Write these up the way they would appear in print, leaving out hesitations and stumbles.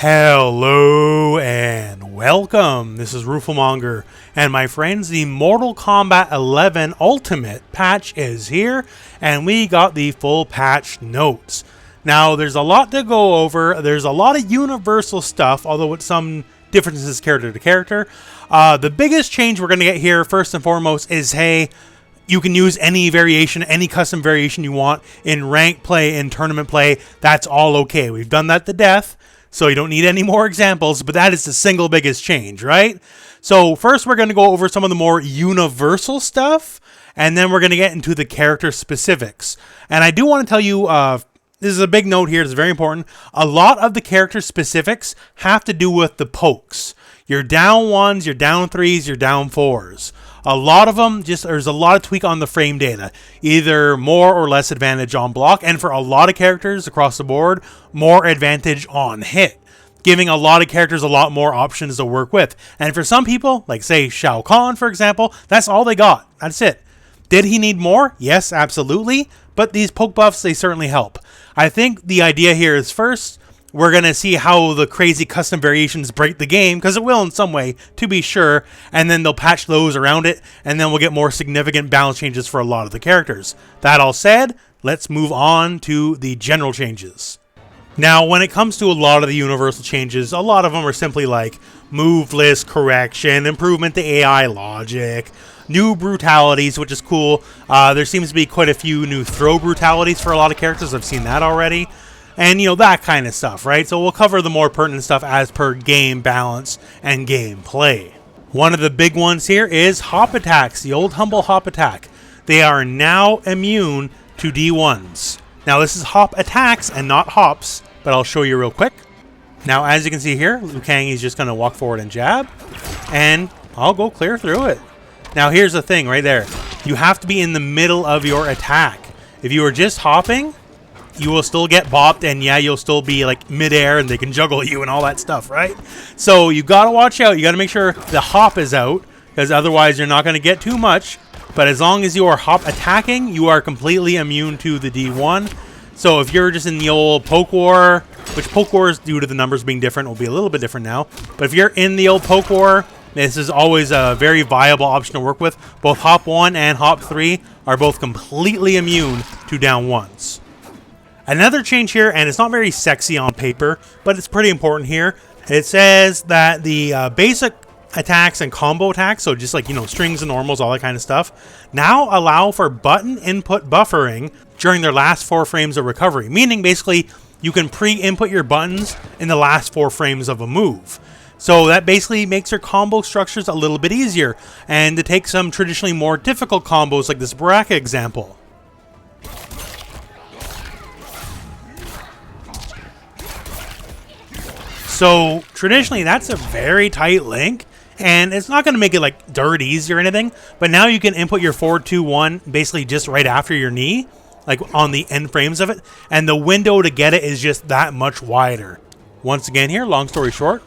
Hello and welcome. This is rooflemonger, and my friends, the Mortal Kombat 11 Ultimate patch is here, and we got the full patch notes. Now, there's a lot to go over. There's a lot of universal stuff, although with some differences character to character. The biggest change we're going to get here, first and foremost, is, hey, you can use any variation, any custom variation you want in rank play, in tournament play. That's all okay. We've done that to death, so you don't need any more examples, but that is the single biggest change, right? So first we're going to go over some of the more universal stuff, and then we're going to get into the character specifics. And I do want to tell you, this is a big note here, it's very important. A lot of the character specifics have to do with the pokes. Your down ones, your down threes, your down fours. A lot of them, there's a lot of tweak on the frame data. Either more or less advantage on block, and for a lot of characters across the board, more advantage on hit. Giving a lot of characters a lot more options to work with. And for some people, like say Shang Tsung for example, that's all they got. That's it. Did he need more? Yes, absolutely. But these poke buffs, they certainly help. I think the idea here is first, we're going to see how the crazy custom variations break the game, because it will in some way, to be sure, and then they'll patch those around it, and then we'll get more significant balance changes for a lot of the characters. That all said, let's move on to the general changes. Now, when it comes to a lot of the universal changes, a lot of them are simply like move list correction, improvement to AI logic, new brutalities, which is cool. There seems to be quite a few new throw brutalities for a lot of characters. I've seen that already. And, you know, that kind of stuff, right? So we'll cover the more pertinent stuff as per game balance and game play. One of the big ones here is hop attacks, the old humble hop attack. They are now immune to D1s. Now, this is hop attacks and not hops, but I'll show you real quick. Now, as you can see here, Liu Kang is just going to walk forward and jab, and I'll go clear through it. Now, here's the thing right there. You have to be in the middle of your attack. If you are just hopping, you will still get bopped, and yeah, you'll still be like midair and they can juggle you and all that stuff, right? So you gotta watch out. You gotta make sure the hop is out, because otherwise you're not gonna get too much. But as long as you are hop attacking, you are completely immune to the D1. So if you're just in the old poke war, which poke wars, due to the numbers being different, will be a little bit different now. But if you're in the old poke war, this is always a very viable option to work with. Both hop 1 and hop 3 are both completely immune to down 1s. Another change here, and it's not very sexy on paper, but it's pretty important here. It says that the basic attacks and combo attacks, so just like, you know, strings and normals, all that kind of stuff, now allow for button input buffering during their last 4 frames of recovery. Meaning, basically, you can pre-input your buttons in the last 4 frames of a move. So that basically makes your combo structures a little bit easier, and to take some traditionally more difficult combos like this Baraka example. So traditionally, that's a very tight link, and it's not going to make it like dirt easy or anything, but now you can input your 4-2-1 basically just right after your knee, like on the end frames of it, and the window to get it is just that much wider. Once again here, long story short,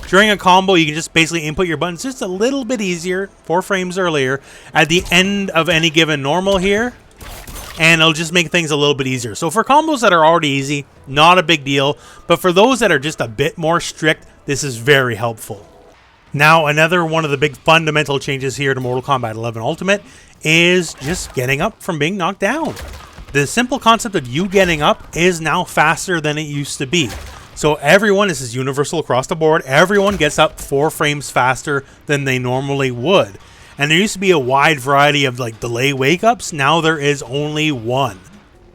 during a combo, you can just basically input your buttons just a little bit easier, 4 frames earlier, at the end of any given normal here, and it'll just make things a little bit easier. So for combos that are already easy, not a big deal. But for those that are just a bit more strict, this is very helpful. Now, another one of the big fundamental changes here to Mortal Kombat 11 Ultimate is just getting up from being knocked down. The simple concept of you getting up is now faster than it used to be. So everyone, this is universal across the board, everyone gets up 4 frames faster than they normally would. And there used to be a wide variety of like delay wake-ups. Now there is only one.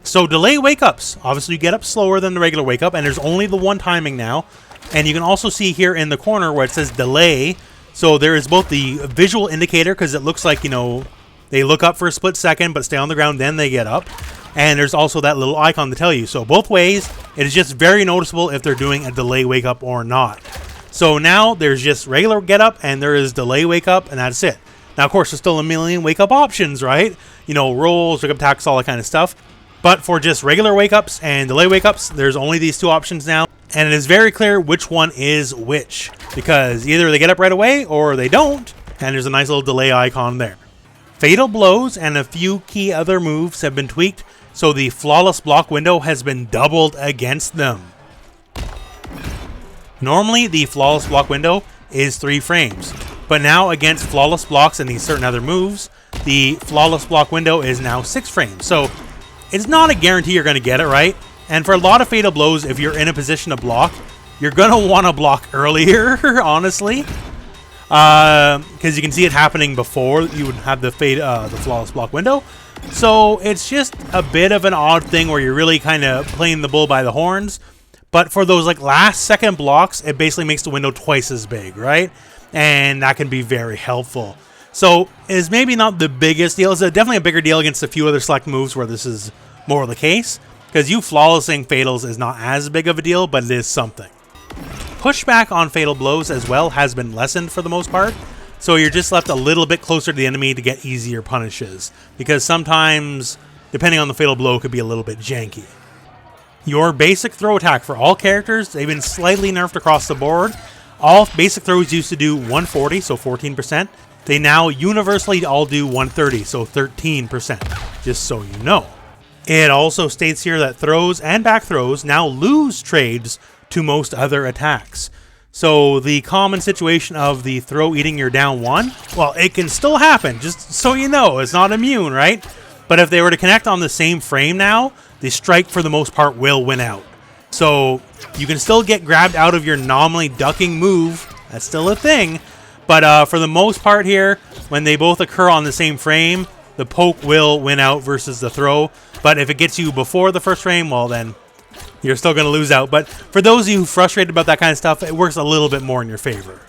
So delay wake-ups, obviously you get up slower than the regular wake-up, and there's only the one timing now. And you can also see here in the corner where it says delay. So there is both the visual indicator, because it looks like, you know, they look up for a split second but stay on the ground, then they get up. And there's also that little icon to tell you. So both ways, it is just very noticeable if they're doing a delay wake-up or not. So now there's just regular get-up and there is delay wake-up, and that's it. Now, of course, there's still a million wake-up options, right? You know, rolls, wake-up attacks, all that kind of stuff. But for just regular wake-ups and delay wake-ups, there's only these 2 options now. And it is very clear which one is which, because either they get up right away or they don't. And there's a nice little delay icon there. Fatal blows and a few key other moves have been tweaked, so the flawless block window has been doubled against them. Normally, the flawless block window is 3 frames, but now against flawless blocks and these certain other moves, the flawless block window is now 6 frames. So it's not a guarantee you're going to get it right. And for a lot of fatal blows, if you're in a position to block, you're going to want to block earlier, honestly. Because you can see it happening before you would have the flawless block window. So it's just a bit of an odd thing where you're really kind of playing the bull by the horns. But for those like last second blocks, it basically makes the window twice as big, right? And that can be very helpful. So it's maybe not the biggest deal. It's definitely a bigger deal against a few other select moves where this is more the case. Because you flawlessing fatals is not as big of a deal, but it is something. Pushback on fatal blows as well has been lessened for the most part. So you're just left a little bit closer to the enemy to get easier punishes. Because sometimes, depending on the fatal blow, it could be a little bit janky. Your basic throw attack for all characters, they've been slightly nerfed across the board. All basic throws used to do 140, so 14%. They now universally all do 130, so 13%, just so you know. It also states here that throws and back throws now lose trades to most other attacks. So the common situation of the throw eating your down 1, well, it can still happen, just so you know. It's not immune, right? But if they were to connect on the same frame now, the strike for the most part will win out. So you can still get grabbed out of your nominally ducking move. That's still a thing. But for the most part here, when they both occur on the same frame, the poke will win out versus the throw. But if it gets you before the first frame, well then, you're still going to lose out. But for those of you frustrated about that kind of stuff, it works a little bit more in your favor.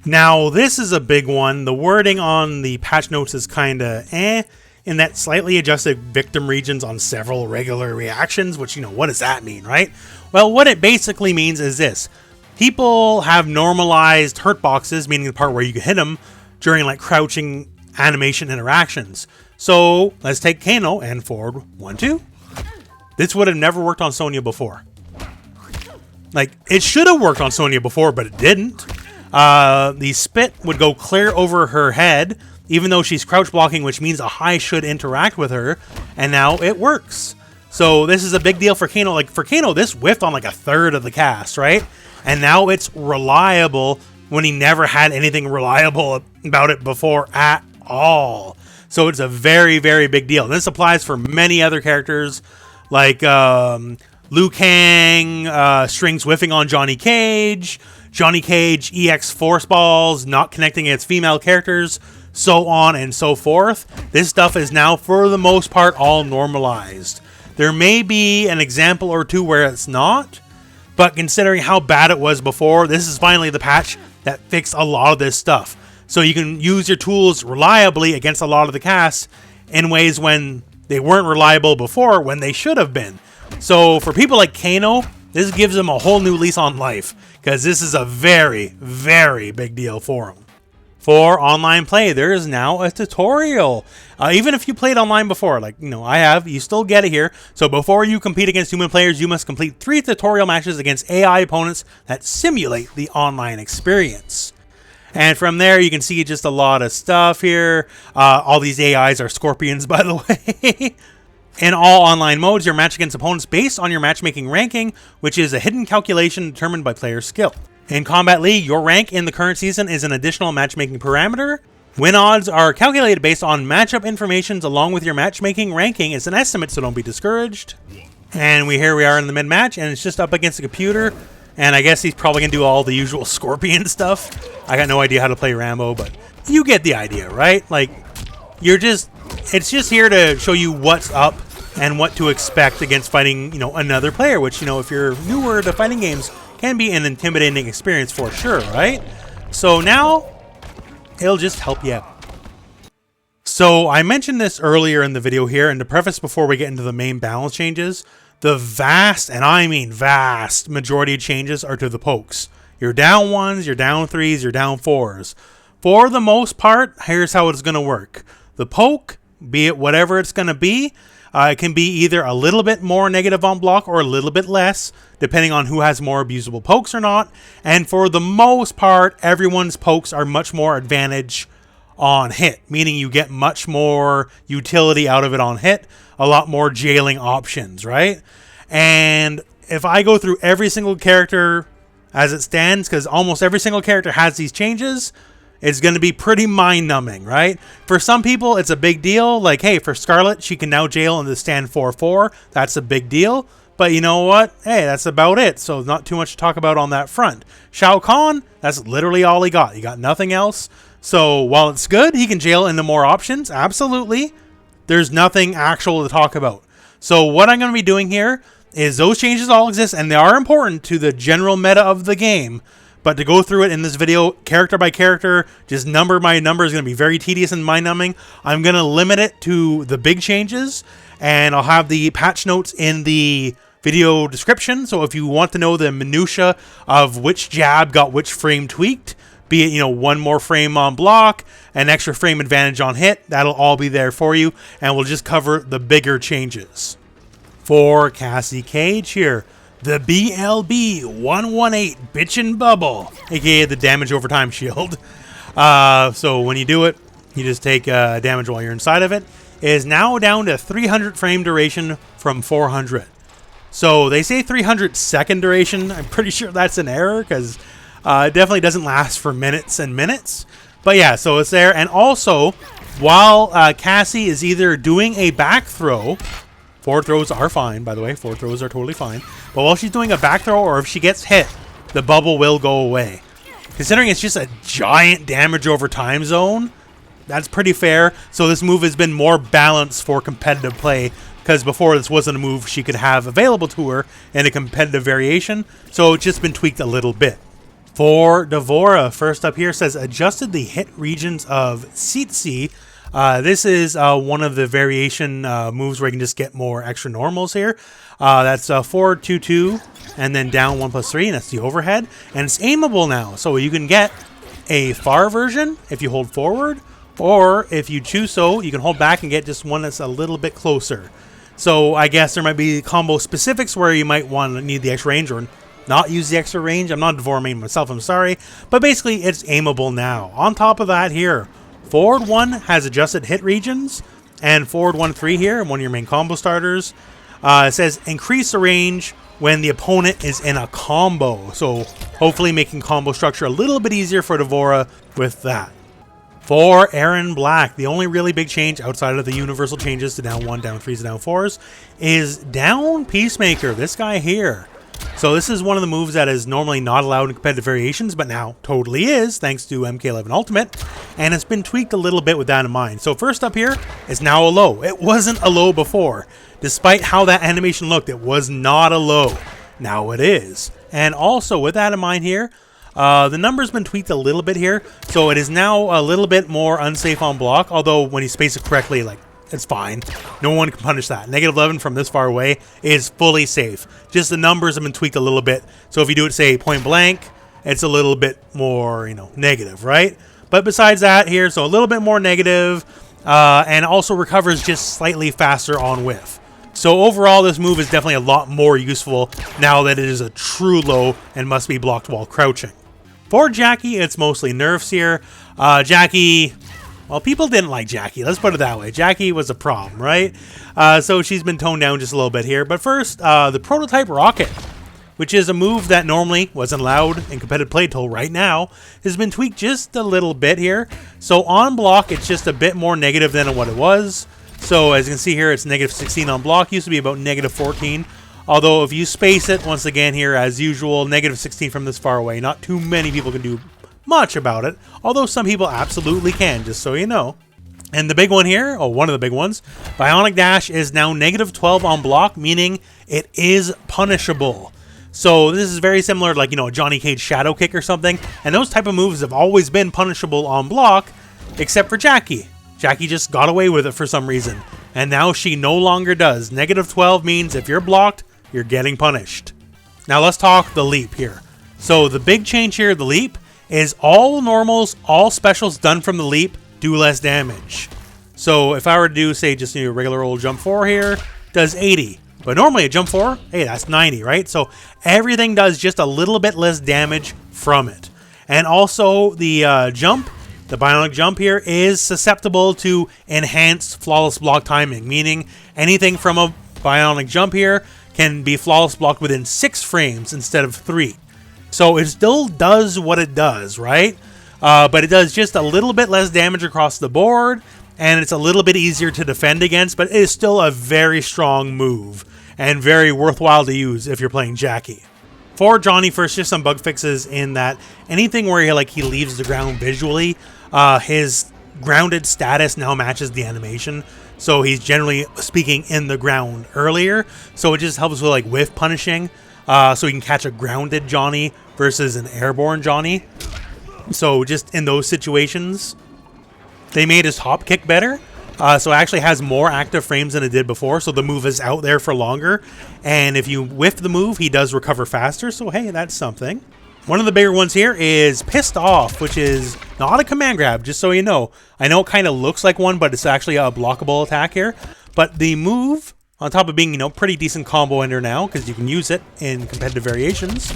Now, this is a big one. The wording on the patch notes is kind of in that slightly adjusted victim regions on several regular reactions, which, you know, what does that mean, right? Well, what it basically means is this. People have normalized hurtboxes, meaning the part where you can hit them during like crouching animation interactions. So let's take Kano and forward 1, 2. This would have never worked on Sonya before. Like, it should have worked on Sonya before, but it didn't. The spit would go clear over her head, even though she's crouch blocking, which means a high should interact with her, and now it works. So this is a big deal for Kano. Like, for Kano, this whiffed on like a third of the cast, right? And now it's reliable when he never had anything reliable about it before at all. So it's a very, very big deal. And this applies for many other characters, like Liu Kang, strings whiffing on Johnny Cage, EX force balls, not connecting its female characters, so on and so forth. This stuff is now, for the most part, all normalized. There may be an example or two where it's not, but considering how bad it was before, this is finally the patch that fixed a lot of this stuff. So you can use your tools reliably against a lot of the casts in ways when they weren't reliable before, when they should have been. So for people like Kano, this gives them a whole new lease on life, because this is a very, very big deal for them. For online play, there is now a tutorial. Even if you played online before, like, you know, I have, you still get it here. So before you compete against human players, you must complete 3 tutorial matches against AI opponents that simulate the online experience. And from there, you can see just a lot of stuff here. All these AIs are scorpions, by the way. In all online modes, your match against opponents based on your matchmaking ranking, which is a hidden calculation determined by player skill. In Combat League, your rank in the current season is an additional matchmaking parameter. Win odds are calculated based on matchup information along with your matchmaking ranking. It's an estimate, so don't be discouraged. And here we are in the mid-match, and it's just up against a computer. And I guess he's probably going to do all the usual scorpion stuff. I got no idea how to play Rambo, but you get the idea, right? Like, it's just here to show you what's up and what to expect against fighting, you know, another player, which, you know, if you're newer to fighting games, can be an intimidating experience for sure, right? So now, it'll just help you out. So I mentioned this earlier in the video here, and to preface before we get into the main balance changes, the vast, and I mean vast, majority of changes are to the pokes. Your down 1s, your down 3s, your down 4s. For the most part, here's how it's going to work. The poke, be it whatever it's going to be, it can be either a little bit more negative on block or a little bit less, depending on who has more abusable pokes or not. And for the most part, everyone's pokes are much more advantage on hit, meaning you get much more utility out of it on hit, a lot more jailing options, right? And if I go through every single character as it stands, because almost every single character has these changes. It's going to be pretty mind-numbing, right? For some people, it's a big deal. Like, hey, for Scarlet, she can now jail in the stand 4-4. That's a big deal. But you know what? Hey, that's about it. So not too much to talk about on that front. Shao Kahn, that's literally all he got. He got nothing else. So while it's good, he can jail into more options. Absolutely. There's nothing actual to talk about. So what I'm going to be doing here is those changes all exist, and they are important to the general meta of the game. But to go through it in this video, character by character, just number by number, is going to be very tedious and mind-numbing. I'm going to limit it to the big changes, and I'll have the patch notes in the video description. So if you want to know the minutia of which jab got which frame tweaked, be it, one more frame on block, an extra frame advantage on hit, that'll all be there for you, and we'll just cover the bigger changes. For Cassie Cage here, the BLB 118 Bitchin' Bubble, aka the damage over time shield. So when you do it, you just take damage while you're inside of it. It is now down to 300 frame duration from 400. So they say 300 second duration. I'm pretty sure that's an error, because it definitely doesn't last for minutes and minutes. But yeah, so it's there. And also, while Cassie is either doing a back throw, forward throws are fine, by the way. Forward throws are totally fine. But while she's doing a back throw, or if she gets hit, the bubble will go away. Considering it's just a giant damage over time zone, that's pretty fair. So this move has been more balanced for competitive play, because before this wasn't a move she could have available to her in a competitive variation. So it's just been tweaked a little bit. For Dvorah, first up here, says adjusted the hit regions of Tsitsi. This is one of the variation moves where you can just get more extra normals here. That's forward 2-2 and then down 1+3, and that's the overhead. And it's aimable now, so you can get a far version if you hold forward, or if you choose so, you can hold back and get just one that's a little bit closer. So I guess there might be combo specifics where you might want to need the extra range or not use the extra range. I'm not a Dvorah main myself, I'm sorry. But basically, it's aimable now. On top of that here, forward 1 has adjusted hit regions, and forward 1-3 here, one of your main combo starters. It says increase the range when the opponent is in a combo. So hopefully making combo structure a little bit easier for Dvorah with that. For Erron Black, the only really big change outside of the universal changes to down 1, down 3s, and down 4s is down Peacemaker, this guy here. So this is one of the moves that is normally not allowed in competitive variations, but now totally is, thanks to MK11 Ultimate, and it's been tweaked a little bit with that in mind. So first up here is now a low. It wasn't a low before. Despite how that animation looked, it was not a low. Now it is. And also with that in mind here, the number's been tweaked a little bit here, so it is now a little bit more unsafe on block, although when you space it correctly, like, it's fine. No one can punish that. -11 from this far away is fully safe. Just the numbers have been tweaked a little bit, so if you do it, say, point blank, it's a little bit more, negative, right? But besides that here, so a little bit more negative, and also recovers just slightly faster on whiff. So overall, this move is definitely a lot more useful now that it is a true low and must be blocked while crouching. For Jacqui, it's mostly nerfs here. Jacqui, well, people didn't like Jacqui. Let's put it that way. Jacqui was a problem, right? So she's been toned down just a little bit here. But first, the prototype rocket, which is a move that normally wasn't allowed in competitive play till right now, has been tweaked just a little bit here. So on block, it's just a bit more negative than what it was. So as you can see here, it's -16 on block. Used to be about -14. Although if you space it, once again here, as usual, -16 from this far away. Not too many people can do much about it, although some people absolutely can, just so you know. And the big one here, or one of the big ones, Bionic Dash is now -12 on block, meaning it is punishable. So this is very similar to, like, a Johnny Cage Shadow Kick or something, and those type of moves have always been punishable on block, except for Jacqui. Jacqui just got away with it for some reason, and now she no longer does. -12 means if you're blocked, you're getting punished. Now let's talk the leap here. So the big change here, the leap, is all normals, all specials done from the leap do less damage. So if I were to do, say, just a regular old jump 4 here, does 80. But normally a jump 4, hey, that's 90, right? So everything does just a little bit less damage from it. And also the jump, the bionic jump here, is susceptible to enhanced flawless block timing, meaning anything from a bionic jump here can be flawless blocked within 6 frames instead of 3. So it still does what it does, right? But it does just a little bit less damage across the board, and it's a little bit easier to defend against, but it is still a very strong move and very worthwhile to use if you're playing Jacqui. For Johnny, first, just some bug fixes in that anything where he leaves the ground visually, his grounded status now matches the animation. So he's generally speaking in the ground earlier. So it just helps with whiff punishing. So you can catch a grounded Johnny versus an airborne Johnny. So just in those situations, they made his hop kick better. So it actually has more active frames than it did before. So the move is out there for longer. And if you whiff the move, he does recover faster. So hey, that's something. One of the bigger ones here is Pissed Off, which is not a command grab, just so you know. I know it kind of looks like one, but it's actually a blockable attack here. But the move, on top of being, pretty decent combo ender now, because you can use it in competitive variations,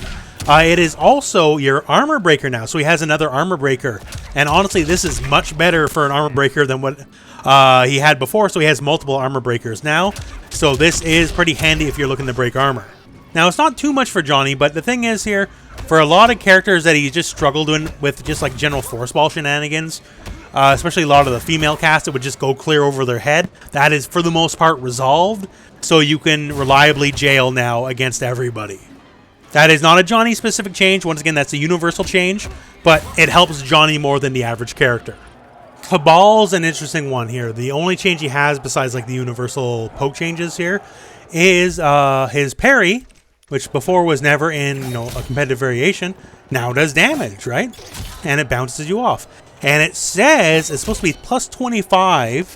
it is also your armor breaker now. So he has another armor breaker. And honestly, this is much better for an armor breaker than what he had before. So he has multiple armor breakers now. So this is pretty handy if you're looking to break armor. Now, it's not too much for Johnny, but the thing is here, for a lot of characters that he just struggled with just general force ball shenanigans, especially a lot of the female cast that would just go clear over their head, that is for the most part resolved, so you can reliably jail now against everybody. That is not a Johnny specific change. Once again, that's a universal change, but it helps Johnny more than the average character. Kabal's an interesting one here. The only change he has besides the universal poke changes here is his parry, which before was never in a competitive variation, now does damage, right? And it bounces you off. And it says it's supposed to be plus 25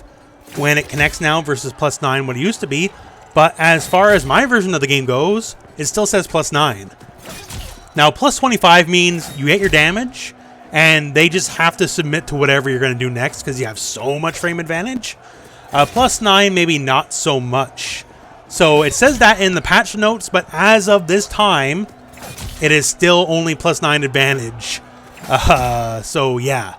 when it connects now versus plus 9 what it used to be. But as far as my version of the game goes, it still says plus 9. Now, plus 25 means you get your damage, and they just have to submit to whatever you're going to do next because you have so much frame advantage. Plus 9, maybe not so much. So it says that in the patch notes, but as of this time, it is still only plus 9 advantage. So yeah,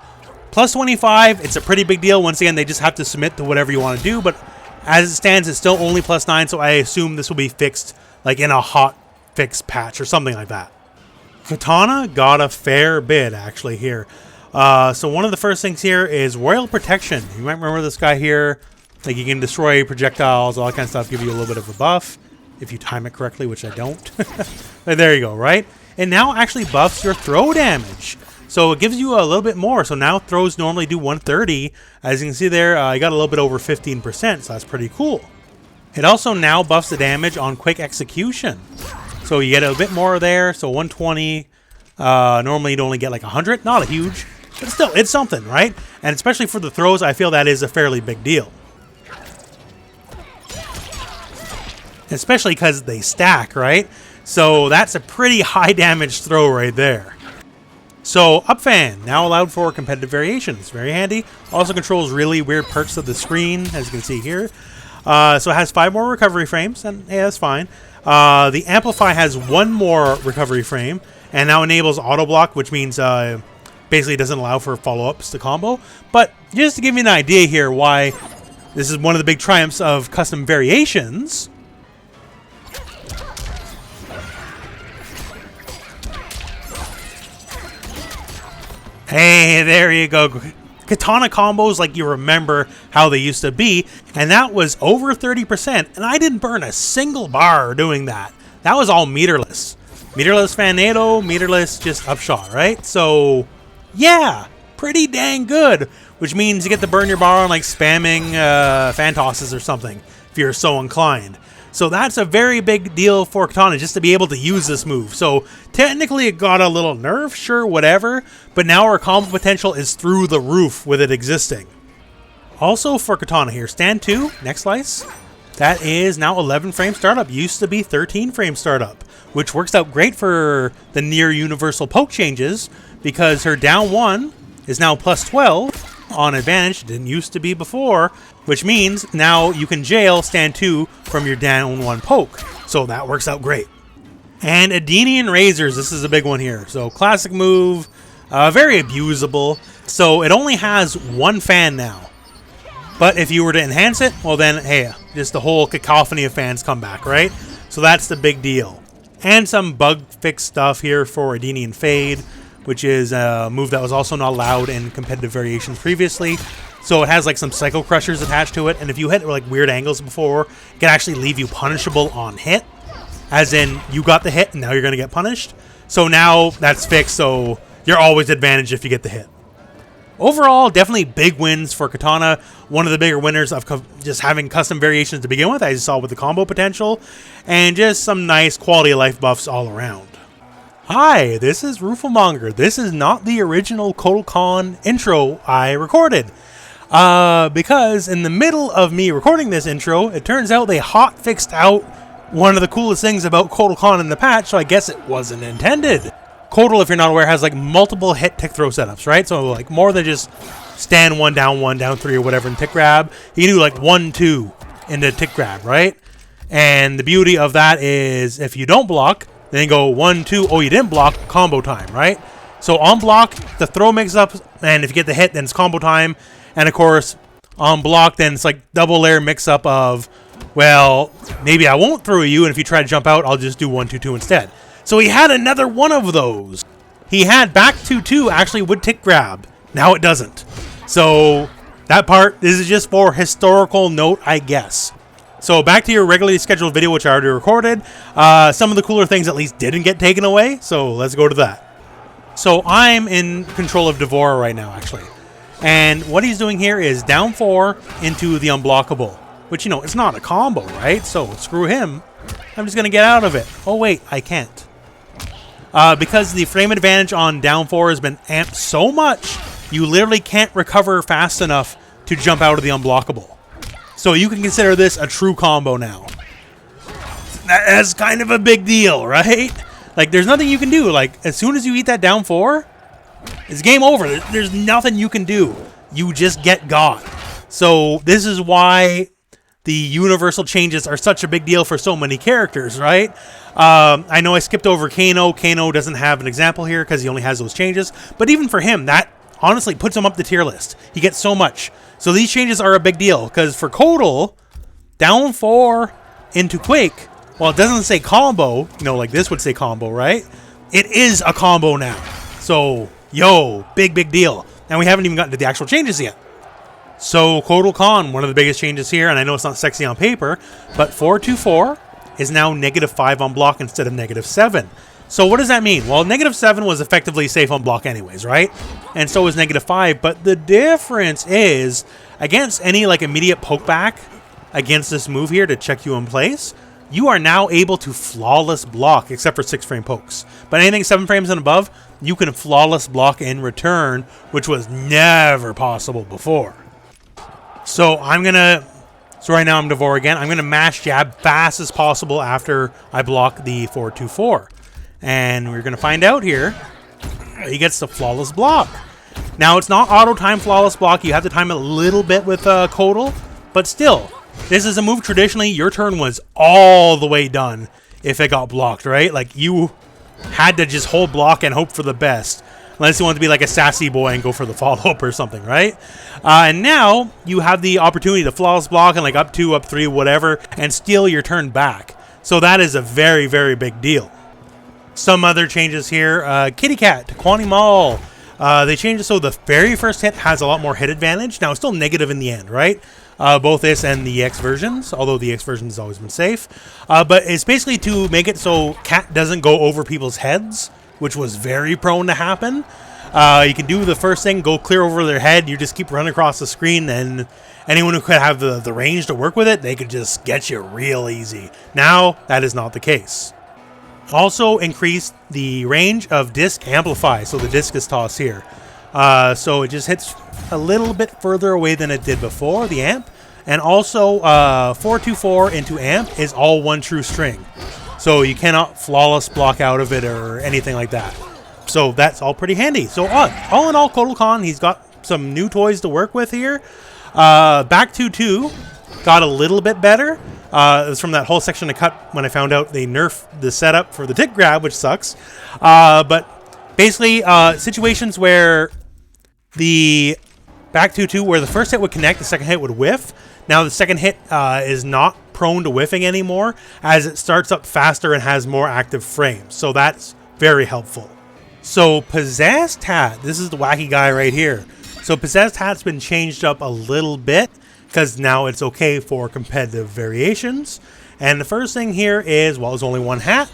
plus 25, it's a pretty big deal. Once again, they just have to submit to whatever you want to do, but as it stands, it's still only plus 9, so I assume this will be fixed in a hot fix patch or something like that. Kitana got a fair bit actually here. So one of the first things here is Royal Protection. You might remember this guy here. You can destroy projectiles, all that kind of stuff, give you a little bit of a buff if you time it correctly, which I don't. But there you go, right? It now actually buffs your throw damage. So it gives you a little bit more. So now throws normally do 130. As you can see there, I got a little bit over 15%, so that's pretty cool. It also now buffs the damage on quick execution. So you get a bit more there, so 120. Normally you'd only get 100. Not a huge, but still, it's something, right? And especially for the throws, I feel that is a fairly big deal. Especially because they stack, right? So that's a pretty high damage throw right there. So Up Fan, now allowed for competitive variations. Very handy. Also controls really weird parts of the screen, as you can see here. So it has 5 more recovery frames, and yeah, that's fine. The Amplify has 1 more recovery frame, and now enables auto block, which means basically doesn't allow for follow-ups to combo. But just to give you an idea here why this is one of the big triumphs of custom variations. Hey, there you go. Katana combos like you remember how they used to be, and that was over 30%, and I didn't burn a single bar doing that. That was all meterless. Meterless Fanado, meterless just upshot, right? So, yeah, pretty dang good, which means you get to burn your bar on spamming fan tosses or something, if you're so inclined. So that's a very big deal for Kitana, just to be able to use this move. So technically it got a little nerf, sure, whatever, but now our combo potential is through the roof with it existing. Also for Kitana here, stand 2, next slice, that is now 11 frame startup, used to be 13 frame startup, which works out great for the near universal poke changes, because her down 1 is now plus 12 on advantage, didn't used to be before, which means now you can jail stand 2 from your down 1 poke. So that works out great. And Adenian Razors, this is a big one here. So classic move, very abusable. So it only has 1 fan now. But if you were to enhance it, well then, hey, just the whole cacophony of fans come back, right? So that's the big deal. and some bug fix stuff here for Adenian Fade, which is a move that was also not allowed in competitive variations previously. So it has like some Psycho Crushers attached to it, and if you hit like weird angles before, it can actually leave you punishable on hit. As in, you got the hit, and now you're going to get punished. So now that's fixed, so you're always advantaged if you get the hit. Overall, definitely big wins for Kitana. One of the bigger winners of just having custom variations to begin with, as you saw with the combo potential, and just some nice quality of life buffs all around. Hi, this is rooflemonger. This is not the original Kotal Kahn intro I recorded. Because in the middle of me recording this intro, it turns out they hot fixed out one of the coolest things about Kotal Kahn in the patch, so I guess it wasn't intended. Kotal, if you're not aware, has like multiple hit tick throw setups, right? So like more than just stand one, down 3 or whatever in tick grab. You can do like 1-2 into tick grab, right? And the beauty of that is if you don't block, then you go 1-2, oh you didn't block, combo time, right? So on block, the throw mix up, and if you get the hit, then it's combo time. And of course, on block, then it's like double layer mix up of, well, maybe I won't throw you, and if you try to jump out, I'll just do 1-2-2 instead. So he had another one of those. He had back 2-2 actually would tick grab. Now it doesn't. So that part, this is just for historical note, I guess. So back to your regularly scheduled video, which I already recorded. Some of the cooler things at least didn't get taken away, so let's go to that. So I'm in control of Dvorah right now, actually. And what he's doing here is down 4 into the unblockable. Which, you know, it's not a combo, right? So screw him. I'm just going to get out of it. Oh, wait, I can't. Because the frame advantage on down 4 has been amped so much, you literally can't recover fast enough to jump out of the unblockable. So you can consider this a true combo now. That's kind of a big deal, right? Like, there's nothing you can do. Like, as soon as you eat that down 4, it's game over. There's nothing you can do. You just get got. So this is why the universal changes are such a big deal for so many characters, right? I know I skipped over Kano. Kano doesn't have an example here because he only has those changes. But even for him, that honestly puts him up the tier list. He gets so much. So these changes are a big deal because for Kotal, down 4 into Quake, while it doesn't say combo, you know, like this would say combo, right? It is a combo now. So, yo, big deal. And we haven't even gotten to the actual changes yet. So, Kotal Kahn, one of the biggest changes here, and I know it's not sexy on paper, but 4-2-4 is now -5 on block instead of -7. So what does that mean? Well, -7 was effectively safe on block anyways, right? And so is -5, but the difference is, against any like immediate poke back against this move here to check you in place, you are now able to flawless block, except for 6-frame pokes. But anything 7 frames and above, you can flawless block in return, which was never possible before. So right now I'm Dvorah again. I'm going to mash jab fast as possible after I block the 4-2-4. And we're going to find out here, he gets the flawless block. Now, it's not auto-time flawless block. You have to time it a little bit with Kotal, but still, this is a move traditionally your turn was all the way done if it got blocked, right? Like, you had to just hold block and hope for the best. Unless you want to be like a sassy boy and go for the follow-up or something, right? And now you have the opportunity to flawless block and like up 2, up 3, whatever, and steal your turn back. So that is a very, very big deal. Some other changes here. Kitty Cat to Quanti Mall. They changed it so the very first hit has a lot more hit advantage. Now, it's still negative in the end, right? Both this and the X versions, although the X version has always been safe. But it's basically to make it so Cat doesn't go over people's heads, which was very prone to happen. You can do the first thing, go clear over their head. You just keep running across the screen, and anyone who could have the range to work with it, they could just get you real easy. Now, that is not the case. Also increased the range of disc amplify, so the discus toss here. So it just hits a little bit further away than it did before, the amp. And also, 4-2-4 into amp is all one true string. So you cannot flawless block out of it or anything like that. So that's all pretty handy. So all in all, Kotal Kahn, he's got some new toys to work with here. Back 2-2 got a little bit better. It was from that whole section I cut when I found out they nerfed the setup for the tick grab, which sucks. But basically, situations where the back 2-2, where the first hit would connect, the second hit would whiff. Now the second hit is not prone to whiffing anymore as it starts up faster and has more active frames. So that's very helpful. So Possessed Hat, this is the wacky guy right here. So Possessed Hat's been changed up a little bit because now it's okay for competitive variations. And the first thing here is, well, there's only one hat.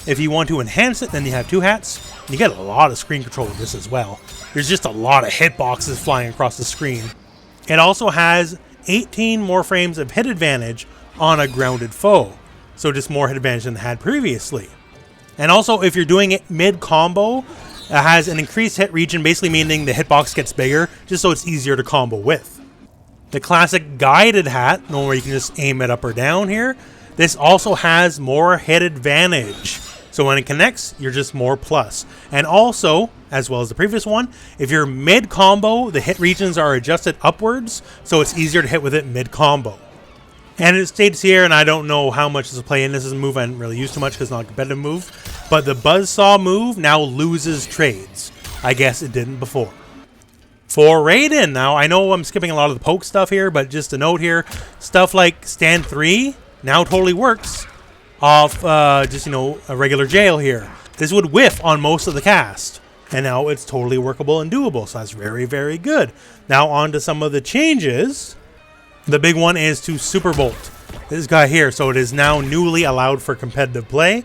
If you want to enhance it, then you have 2 hats. You get a lot of screen control with this as well. There's just a lot of hitboxes flying across the screen. It also has 18 more frames of hit advantage on a grounded foe. So just more hit advantage than it had previously. And also, if you're doing it mid-combo, it has an increased hit region, basically meaning the hitbox gets bigger, just so it's easier to combo with. The classic guided hat, where you can just aim it up or down here, this also has more hit advantage. So when it connects, you're just more plus. And also, as well as the previous one, if you're mid-combo, the hit regions are adjusted upwards, so it's easier to hit with it mid-combo. And it states here, and I don't know how much this will play in. This is a move I didn't really use too much because it's not a competitive move. But the Buzzsaw move now loses trades. I guess it didn't before. For Raiden, now I know I'm skipping a lot of the poke stuff here, but just a note here, stuff like Stand 3 now totally works off just, you know, a regular jail here. This would whiff on most of the cast. And now it's totally workable and doable. So that's very, very good. Now on to some of the changes. The big one is to Super Bolt. This guy here. So it is now newly allowed for competitive play.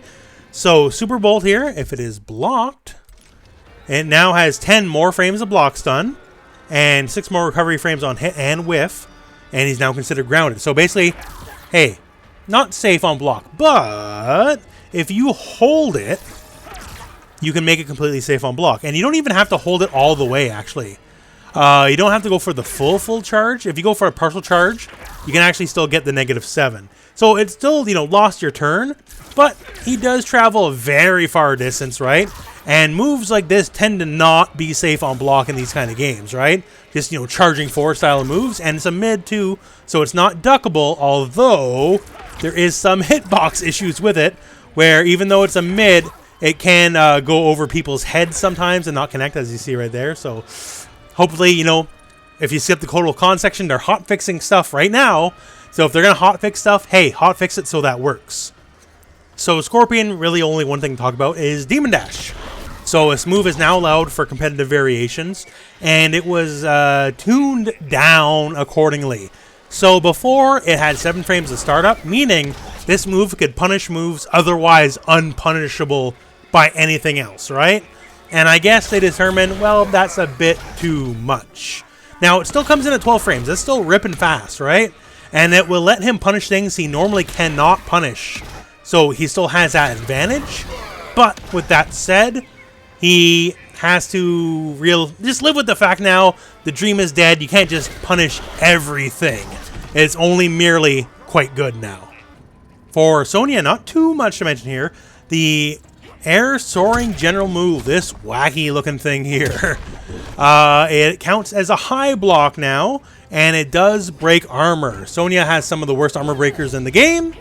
So Super Bolt here, if it is blocked, it now has 10 more frames of block stun and 6 more recovery frames on hit and whiff. And he's now considered grounded. So basically, hey, not safe on block, but if you hold it, you can make it completely safe on block. And you don't even have to hold it all the way, actually. You don't have to go for the full charge. If you go for a partial charge, you can actually still get the -7. So it's still, you know, lost your turn, but he does travel a very far distance, right? And moves like this tend to not be safe on block in these kind of games, right? Just, you know, charging forward style of moves, and it's a mid too, so it's not duckable, although there is some hitbox issues with it, where even though it's a mid, it can go over people's heads sometimes and not connect, as you see right there. So hopefully, you know, if you skip the Kotal Kahn section, they're hot fixing stuff right now. So if they're going to hot fix stuff, hey, hot fix it so that works. So Scorpion, really only one thing to talk about is Demon Dash. So this move is now allowed for competitive variations, and it was tuned down accordingly. So before, it had 7 frames of startup, meaning this move could punish moves otherwise unpunishable by anything else, right? And I guess they determined, well, that's a bit too much. Now, it still comes in at 12 frames. It's still ripping fast, right? And it will let him punish things he normally cannot punish. So he still has that advantage. But with that said, he has to just live with the fact now the dream is dead. You can't just punish everything. It's only merely quite good now. For Sonya, not too much to mention here. The Air Soaring General move, this wacky looking thing here. It counts as a high block now, and it does break armor. Sonya has some of the worst armor breakers in the game,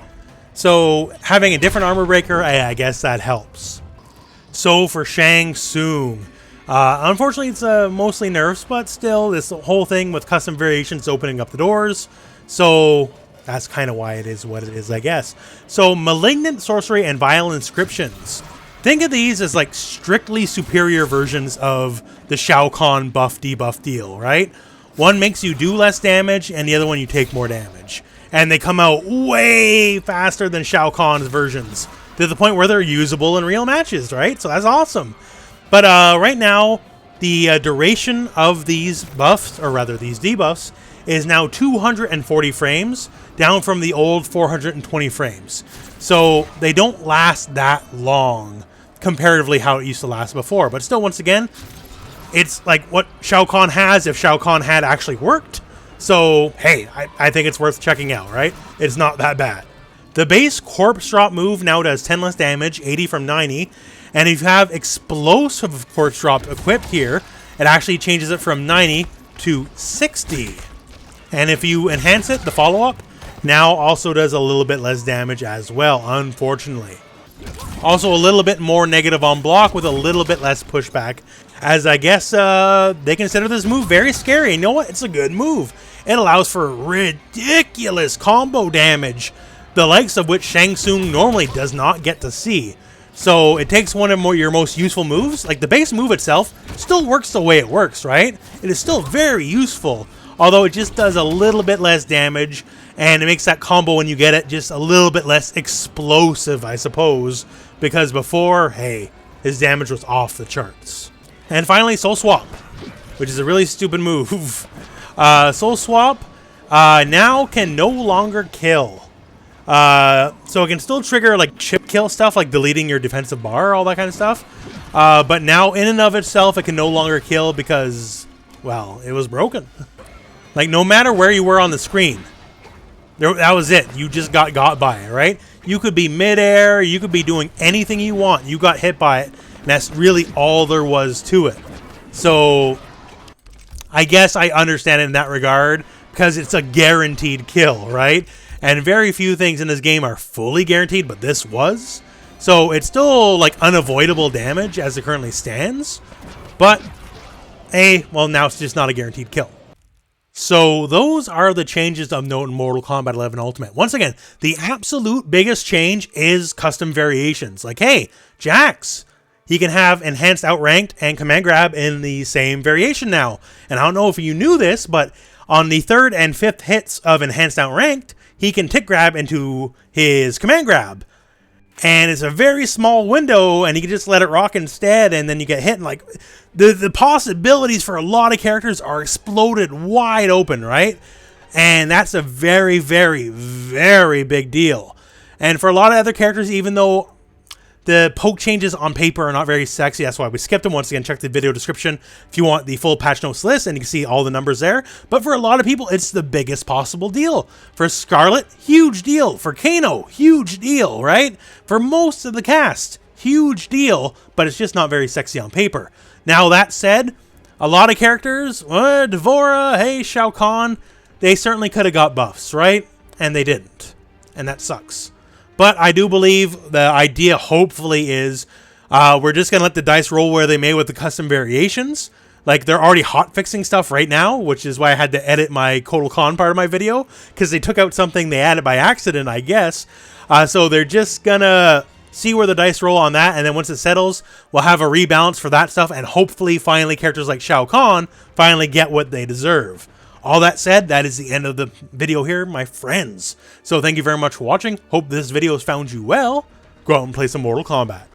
so having a different armor breaker, I guess that helps. So for Shang Tsung, unfortunately it's mostly nerfs, but still this whole thing with custom variations opening up the doors, so that's kind of why it is what it is, I guess. So Malignant Sorcery and Vile Inscriptions. Think of these as like strictly superior versions of the Shao Kahn buff debuff deal, right? One makes you do less damage, and the other one you take more damage. And they come out way faster than Shao Kahn's versions, to the point where they're usable in real matches, right? So that's awesome. But right now, the duration of these buffs, or rather these debuffs, is now 240 frames, down from the old 420 frames. So they don't last that long, comparatively how it used to last before. But still, once again, it's like what Shao Kahn has if Shao Kahn had actually worked. So, hey, I think it's worth checking out, right? It's not that bad. The base Corpse Drop move now does 10 less damage, 80 from 90. And if you have Explosive Corpse Drop equipped here, it actually changes it from 90 to 60. And if you enhance it, the follow-up now also does a little bit less damage as well, unfortunately. Also a little bit more negative on block with a little bit less pushback, as I guess they consider this move very scary. And you know what? It's a good move. It allows for ridiculous combo damage. the likes of which Shang Tsung normally does not get to see. So it takes one of your most useful moves, like the base move itself, still works the way it works, right? It is still very useful, although it just does a little bit less damage, and it makes that combo when you get it just a little bit less explosive, I suppose, because before, hey, his damage was off the charts. And finally, Soul Swap, which is a really stupid move. Soul Swap now can no longer kill. So it can still trigger like chip kill stuff, like deleting your defensive bar, all that kind of stuff. But now in and of itself, it can no longer kill because, well, it was broken. Like no matter where you were on the screen, that was it. You just got by it, right? You could be midair, you could be doing anything you want. You got hit by it, and that's really all there was to it. So I guess I understand it in that regard because it's a guaranteed kill, right? And very few things in this game are fully guaranteed, but this was. So it's still like unavoidable damage as it currently stands. But, well, now it's just not a guaranteed kill. So those are the changes of note in Mortal Kombat 11 Ultimate. Once again, the absolute biggest change is custom variations. Like, hey, Jax, he can have Enhanced Outranked and Command Grab in the same variation now. And I don't know if you knew this, but on the 3rd and 5th hits of Enhanced Outranked, he can tick grab into his Command Grab. And it's a very small window, and you can just let it rock instead, and then you get hit. And like the possibilities for a lot of characters are exploded wide open, right? And that's a very, very, very big deal. And for a lot of other characters, even though the poke changes on paper are not very sexy, that's why we skipped them. Once again, check the video description if you want the full patch notes list, and you can see all the numbers there. But for a lot of people, it's the biggest possible deal. For Scarlet, huge deal. For Kano, huge deal, right? For most of the cast, huge deal, but it's just not very sexy on paper. Now, that said, a lot of characters, Dvorah, hey, Shao Kahn, they certainly could have got buffs, right? And they didn't. And that sucks. But I do believe the idea, hopefully, is we're just going to let the dice roll where they may with the custom variations. Like, they're already hot-fixing stuff right now, which is why I had to edit my Kotal Kahn part of my video, because they took out something they added by accident, I guess. So they're just going to see where the dice roll on that, and then once it settles, we'll have a rebalance for that stuff, and hopefully, finally, characters like Shao Kahn finally get what they deserve. All that said, that is the end of the video here, my friends. So thank you very much for watching. Hope this video has found you well. Go out and play some Mortal Kombat.